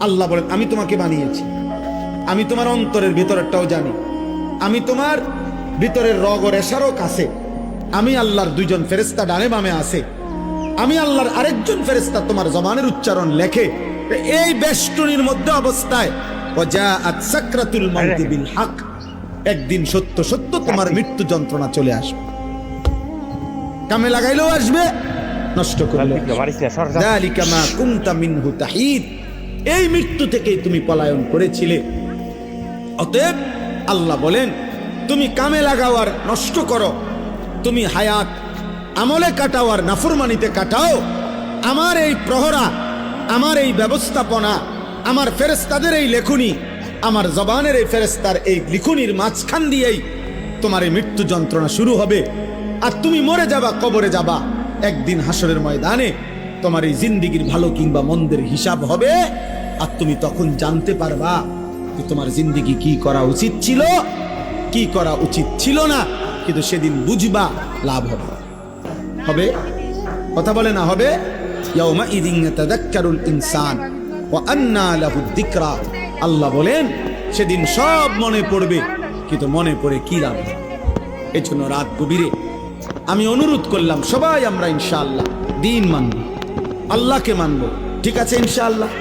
আল্লাহ বলেন আমি তোমাকে বানিয়েছি, আমি তোমার অন্তরের ভিতরেরটাও জানি, আমি তোমার ভিতরের রগ ও রেশারও কাছে। আমি আল্লাহর দুইজন ফেরেশতা ডানে বামে আছে, আমি আল্লাহর আরেকজন ফেরেশতা তোমার জবানের উচ্চারণ লেখে। এই বেষ্টনীর মধ্যে অবস্থায় ওয়াজাআত সাকরাতুল মাউতি বিল হক, একদিন সত্য সত্য তোমার মৃত্যু যন্ত্রণা চলে আসবে। কামে লাগাইলেও আসবে, নষ্ট করলেও আসবে। যালিকা মা কুনতা মিনহু তাহিদ, এই মৃত্যু থেকেই তুমি পলায়ন করেছিলে। অতএব আল্লাহ বলেন তুমি কামে লাগাও আর নষ্ট করো, তুমি হায়াত আমলে কাটাও আর নাফরমানিতে কাটাও। আমার এই প্রহরা, আমার এই ব্যবস্থাপনা, আমার ফেরেশতাদের এই লেখনী, আমার জবানের এই ফেরেশতার এই লিখনির মাঝখান দিয়েই তোমার এই মৃত্যু যন্ত্রণা শুরু হবে। আর তুমি মরে যাবা, কবরে যাবা। একদিন হাসরের ময়দানে তোমার এই জিন্দিগির ভালো কিংবা মন্দের হিসাব হবে। আর তুমি তখন জানতে পারবা যে তোমার জিন্দিগি কি করা উচিত ছিল, কি করা উচিত ছিল না। কিন্তু সেদিন বুঝবা, লাভ হবে। হবে কথা বলে না হবে? ইয়াউমা ইদিন ইয়াতাযাক্কারুল ইনসান ওয়া আন্না লাহু যিকরা। আল্লাহ বলেন সেদিন সব মনে পড়বে, কিন্তু মনে পড়ে কি লাভ? এই জন্য রাত গভীরে আমি অনুরোধ করলাম সবাই আমরা ইনশাআল্লাহ দ্বীন মানব, আল্লাহকে মানব। ঠিক আছে ইনশাআল্লাহ?